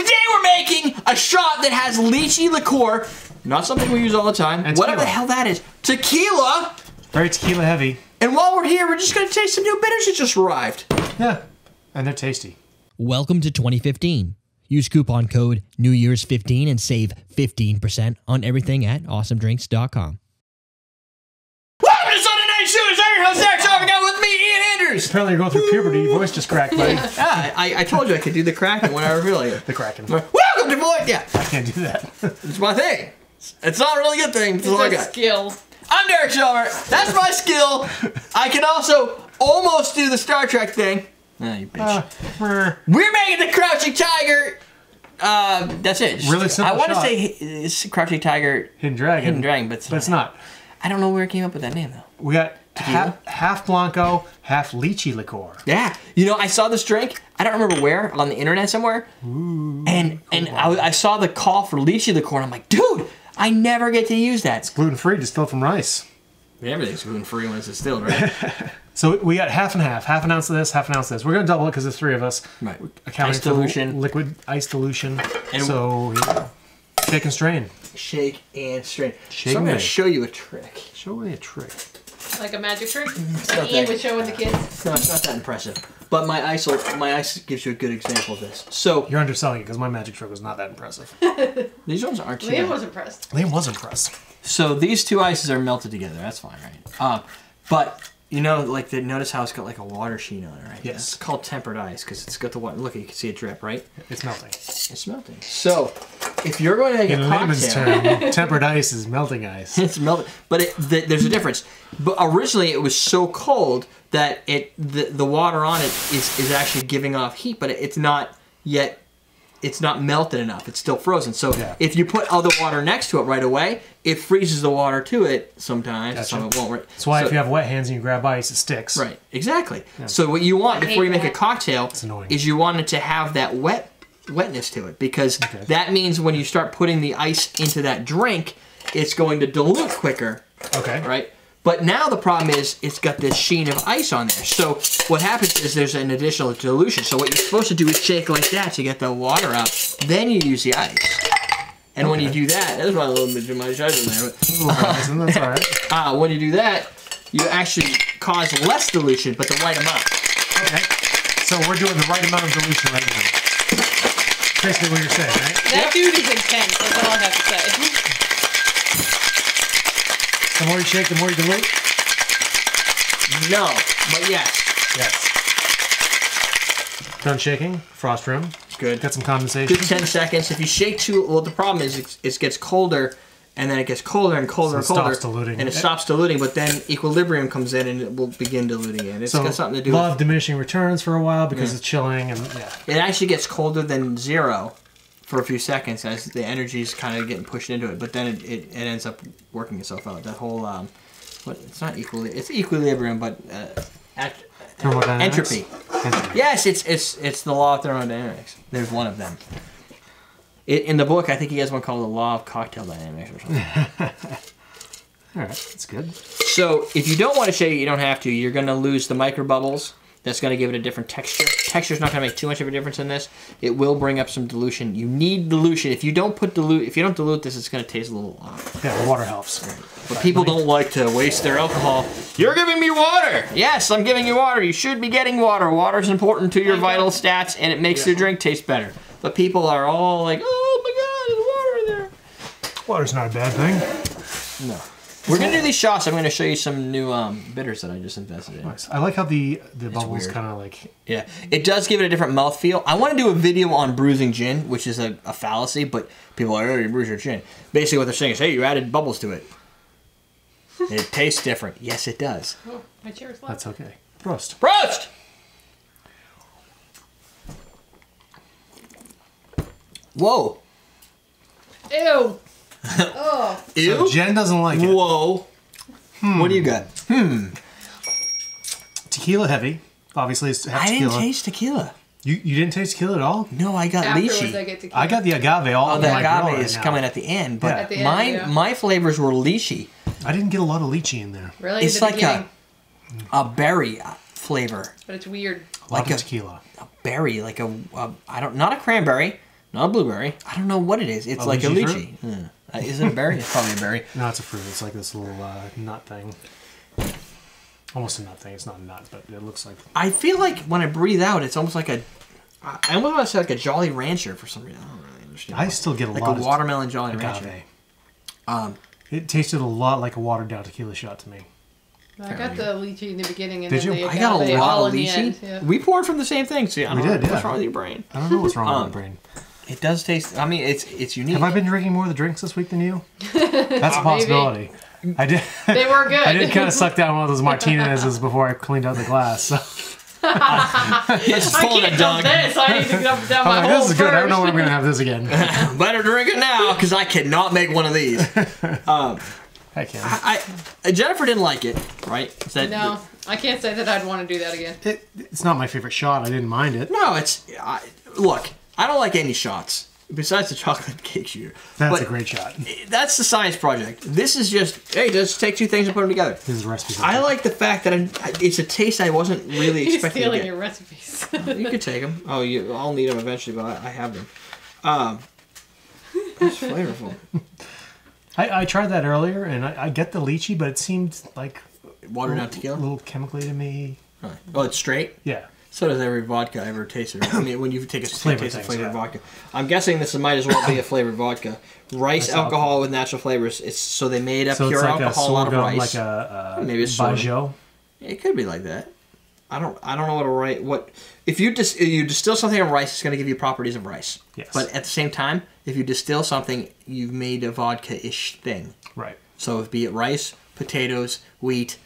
Today we're making a shot that has lychee liqueur. Not something we use all the time. And whatever the hell that is. Tequila. Very tequila heavy. And while we're here, we're just going to taste some new bitters that just arrived. Yeah, and they're tasty. Welcome to 2015. Use coupon code NEWYEARS15 and save 15% on everything at awesomedrinks.com. Welcome to Sunday Night Shooters. I'm your host, Derrick Schommer. Got with me, Ian Anders. Apparently you're going through puberty. Your voice just cracked, buddy. Yeah, I told you I could do the Kraken when I feel like it. The Kraken. Welcome to Void. Yeah. I can't do that. It's my thing. It's not a really good thing. It's all I got. Skill. I'm Derrick Schommer. That's my skill. I can also almost do the Star Trek thing. Ah, you bitch. We're making the Crouching Tiger. That's it. Really simple I want to shot. say it's Crouching Tiger. Hidden Dragon. But it's not. I don't know where it came up with that name though. We got half Blanco, half lychee liqueur. Yeah. You know, I saw this drink. I don't remember where, on the internet somewhere. Ooh, and I saw the call for lychee liqueur, and I'm like, dude, I never get to use that. It's gluten-free, distilled from rice. Everything's gluten-free when it's distilled, right? So we got half and half. Half an ounce of this, half an ounce of this. We're going to double it because there's three of us. Right. Accounting Ice dilution. Liquid ice dilution. And so, here you go. Shake and strain. Shake and strain. Shake so I'm and going to bake. show you a trick. Show me a trick. Like a magic trick? not Ian that- was showing the kids. No, it's not that impressive. But my ice gives you a good example of this. So You're underselling it because my magic trick was not that impressive. these ones aren't too Liam bad. was impressed. Liam was impressed. So these two ices are melted together. That's fine, right? But you know, like notice how it's got like a water sheen on it, right? Yes. It's called tempered ice because it's got the water. Look, you can see it drip, right? It's melting. It's melting. So if you're going to make In a layman's cocktail, term, tempered ice is melting ice. it's melted. But there's a difference. But originally it was so cold that the water on it is actually giving off heat, but it's not yet. It's not melted enough. It's still frozen. So if you put other water next to it right away, it freezes the water to it sometimes. Gotcha. Some it won't. Right? That's why if you have wet hands and you grab ice, it sticks. Right. Exactly. Yeah. So what you want before you make a cocktail is you want it to have that wetness to it, because that means when you start putting the ice into that drink, it's going to dilute quicker. Okay. Right. But now the problem is it's got this sheen of ice on there. So what happens is there's an additional dilution. So what you're supposed to do is shake like that to get the water up. Then you use the ice. And when you do that, there's my little bit of my shot in there. That's all right. When you do that, you actually cause less dilution, but the right amount. Okay. So we're doing the right amount of dilution right now. Basically what you're saying, right? That dude is intense, that's all I have to say. The more you shake, the more you dilute? No, but yes. Yes. Done shaking. Frost room. Good. Got some condensation. Good 10 seconds. If you shake too, well, the problem is it gets colder, and then it gets colder and colder and colder. Stops diluting. And it stops diluting, but then equilibrium comes in and it will begin diluting again. It's got something to do law with... of diminishing returns for a while because it's chilling and It actually gets colder than zero for a few seconds as the energy is kind of getting pushed into it, but then it ends up working itself out. That whole, it's not it's equilibrium, but Thermodynamics? entropy. Yes, it's the law of thermodynamics. There's one of them. In the book, I think he has one called the law of cocktail dynamics or something. All right, that's good. So if you don't want to shake it, you don't have to. You're going to lose the micro bubbles. That's going to give it a different texture. Texture's not going to make too much of a difference in this. It will bring up some dilution. You need dilution. If you don't dilute this, it's going to taste a little off. Yeah, the water helps. But people don't like to waste their alcohol. You're giving me water. Yes, I'm giving you water. You should be getting water. Water's important to your vital stats, and it makes your drink taste better. But people are all like, oh my God, there's water in there. Water's not a bad thing. No. We're going to do these shots. I'm going to show you some new bitters that I just invested in. Nice. I like how the bubbles kind of like... Yeah, it does give it a different mouthfeel. I want to do a video on bruising gin, which is a fallacy, but people are, oh, you bruise your gin. Basically what they're saying is, hey, you added bubbles to it. It tastes different. Yes, it does. Oh, my chair's left. That's okay. Prost. Prost! Whoa. Ew. Oh. Ew? So Jen doesn't like it. Whoa. What do you got? Tequila heavy. Obviously, it's half I tequila. didn't taste tequila. You didn't taste tequila at all? No, I got Afterwards, lychee. I get tequila. I got the agave all Oh, in the my grill agave right is now. coming at the end, but Yeah. At the end, mine, yeah. my flavors were lychee. I didn't get a lot of lychee in there. Really? It's The like beginning? a berry flavor. But it's weird. A lot Like of tequila. A berry, like not a cranberry, Not a blueberry. I don't know what it is. It's like a lychee. Is it a berry? It's probably a berry. No, it's a fruit. It's like this little nut thing. Almost a nut thing. It's not a nut, but it looks like... I feel like when I breathe out, it's almost like a... I almost want to say like a Jolly Rancher for some reason. I don't really understand. I still get a lot like of... a watermelon Jolly Rancher. It tasted a lot like a watered down tequila shot to me. I got the lychee in the beginning, and Did then you? the I got a agave lot all of in the lychee. end. Yeah. We poured from the same thing. See, I don't know what's wrong with your brain. I don't know what's wrong with my brain. It does taste. I mean, it's unique. Have I been drinking more of the drinks this week than you? That's a possibility. I did. They were good. I did kind of suck down one of those martinez's before I cleaned out the glass. So. It's I full of can't a dump dunk. this. I need to dump down my I'm like, whole this is good. I don't know when I'm first. going to have this again. Better drink it now because I cannot make one of these. I can. Jennifer didn't like it, right? Is that, No, I can't say that I'd want to do that again. It's not my favorite shot. I didn't mind it. No, it's look. I don't like any shots besides the chocolate cake shooter. That's But a great shot. That's the science project. This is just hey, just take two things and put them together. This is a recipe. I like the fact that it's a taste I wasn't really He's expecting to stealing get. your recipes. You could take them. Oh, I'll need them eventually, but I have them. It's flavorful. I tried that earlier, and I get the lychee, but it seemed like Watered down a tequila. little chemically to me. Oh, it's straight. Yeah. So does every vodka I ever tasted. I mean, when you take a Flavor taste of things, flavored yeah. vodka, I'm guessing this might as well be a flavored vodka. Rice That's alcohol with natural flavors. It's so they made a So pure it's like alcohol out of sorghum, rice. like a Maybe it's sorghum. Bajot. It could be like that. I don't know what if you distill something of rice, it's going to give you properties of rice. Yes. But at the same time, if you distill something, you've made a vodka-ish thing. Right. So be it rice, potatoes, wheat,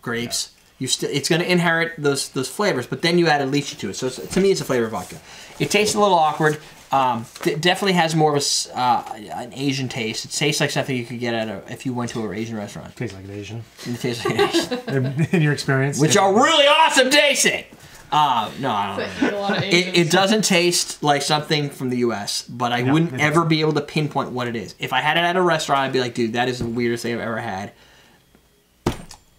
grapes. It's going to inherit those flavors, but then you add a lychee to it. So to me, it's a flavored vodka. It tastes a little awkward. It definitely has more of an Asian taste. It tastes like something you could get if you went to an Asian restaurant. Tastes like an Asian. It tastes like an Asian. In your experience. Which are really awesome tasting. No, I don't know. A lot of Asians. It doesn't taste like something from the U.S., but I wouldn't ever be able to pinpoint what it is. If I had it at a restaurant, I'd be like, dude, that is the weirdest thing I've ever had.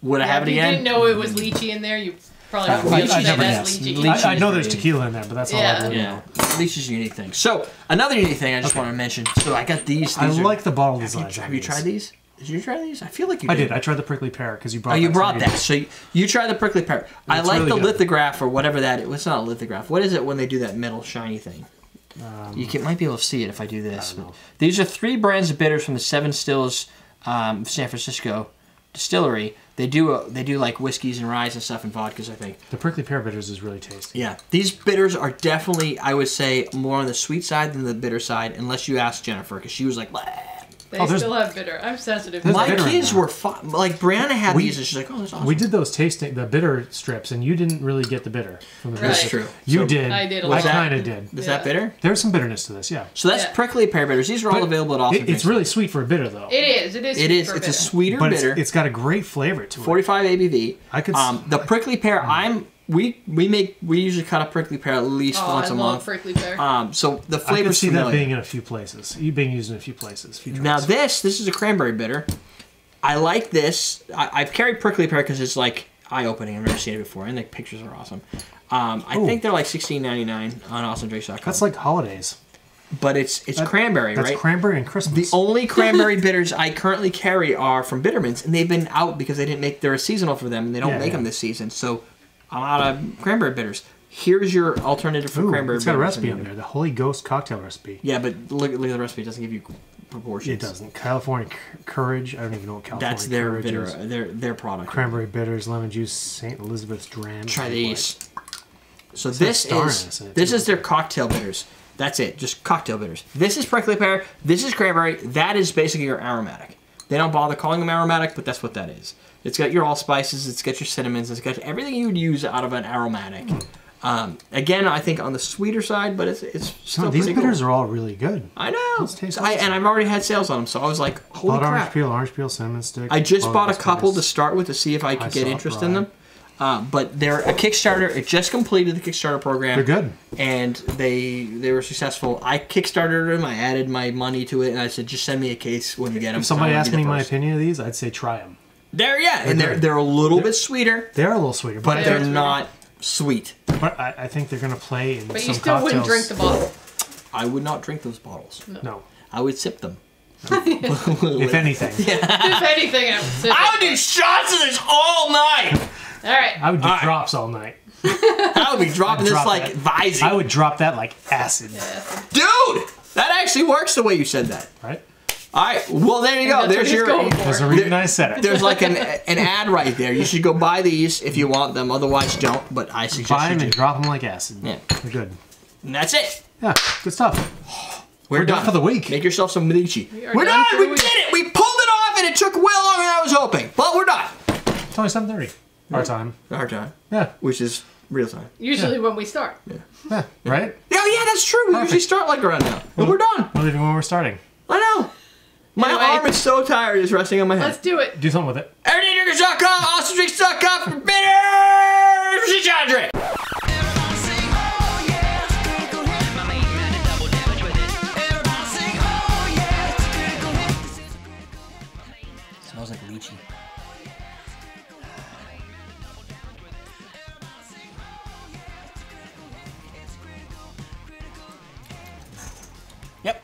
Would I have it If you again? didn't know it was lychee in there, you probably would I be like, never that's guessed. lychee. I know there's tequila in there, but that's all I really Yeah, know. at least it's a unique thing. So another unique thing I just want to mention. So I got these. I These are- like the bottle Have design. you tried these? Did you try these? I feel like you I did. did. I tried the prickly pear because you brought. Oh, you that brought to that. me. So you tried the prickly pear. I It's like really the good. lithograph or whatever that is. It's not a lithograph. What is it when they do that metal shiny thing? Might be able to see it if I do this. I don't know. These are 3 brands of bitters from the Seven Stills San Francisco distillery. They do like whiskeys and ryes and stuff and vodkas, I think. The prickly pear bitters is really tasty. Yeah, these bitters are definitely, I would say, more on the sweet side than the bitter side, unless you ask Jennifer, because she was like, "Bleh." They there's- still have bitter. I'm sensitive. There's My bitter in kids there. were fun. Like, Brianna had these, and she's like, oh, that's awesome. We did those the bitter strips, and you didn't really get the bitter from the That's Right. true. You So, did. I did a I lot. kind of did. Is that bitter? There's some bitterness to this, yeah. So that's Yeah. prickly pear bitters. These are all But available at Awesome It's Drinks. really sweet for a bitter, though. It is. It is. It is. for It's a bitter. sweeter But bitter. it's got a great flavor to it. 45 ABV. I could. The prickly pear. We usually cut a prickly pear at least Oh, once I a love month. prickly pear. So the I could flavor's see familiar. that being in a few places. You being used in a few places. Few Now drinks. this is a cranberry bitter. I like this. I've carried prickly pear because it's like eye-opening. I've never seen it before, and the pictures are awesome. I think they're like $16.99 on AwesomeDrinks.com. That's like holidays. But it's cranberry, That's right? cranberry and Christmas. The only cranberry bitters I currently carry are from Bittermans, and they've been out because they're seasonal for them, and they don't make them this season. So I'm out of cranberry bitters. Here's your alternative for cranberry it's got a bitters. recipe on there. The Holy Ghost cocktail recipe. Yeah, but look at the recipe. It doesn't give you proportions. It doesn't. California Courage. I don't even know what California That's their Courage bitter, is. their product. Cranberry bitters, lemon juice, St. Elizabeth's dram. Try these. So It's this got star anise in it, this too. is their cocktail bitters. That's it, just cocktail bitters. This is prickly pear. This is cranberry. That is basically your aromatic. They don't bother calling them aromatic, but that's what that is. It's got your allspices. It's got your cinnamons. It's got everything you would use out of an aromatic. Again, I think on the sweeter side, but it's still These pretty bitters cool. are all really good. I know. These taste And awesome. I've already had sales on them, so I was like, holy Hot crap. orange peel, cinnamon stick. I just all bought a those couple to bitters. start with to see if I could get saw interest Brian. in them. But they're a Kickstarter. It just completed the Kickstarter program. They're good. And they were successful. I Kickstarted them. I added my money to it, and I said, just send me a case when you get them. If somebody I wanna asked be the me my first. opinion of these, I'd say try them. And good. they're a little bit sweeter, They are a little sweeter, but they're sweeter. not sweet. But I think they're gonna play in But some you still wouldn't cocktails. drink the bottle. I would not drink those bottles. No. I would sip them. If anything. If anything, I would sip I it. would do shots of this all night. All right. I would do Alright. drops all night. I would be dropping I'd this drop like that. Visine. I would drop that like acid. Dude, that actually works the way you said that. Right? All right, well there you go. That's what There's he's your. going for. There's a reason I said it. There's like an ad right there. You should go buy these if you want them. Otherwise, don't. But I suggest Buy you them do. and drop them like acid. Yeah. They're good. And that's it. Yeah, good stuff. We're done for the week. Make yourself some lychee. We are We're done done. for the We week. did it. We pulled it off, and it took way longer than I was hoping. But we're done. It's only 7:30. Our time. Our time, Yeah. which is real time. Usually when we start. Yeah. Right? Yeah, that's true. We usually start like around now. But we're done. We're leaving when we're starting. I know. My Anyway. arm is so tired. It's resting on my head. Let's do it. Do something with it. EverydayDrinkers.com, AwesomeDrinks.com for bitter shit you drink. Smells like lychee. Yep.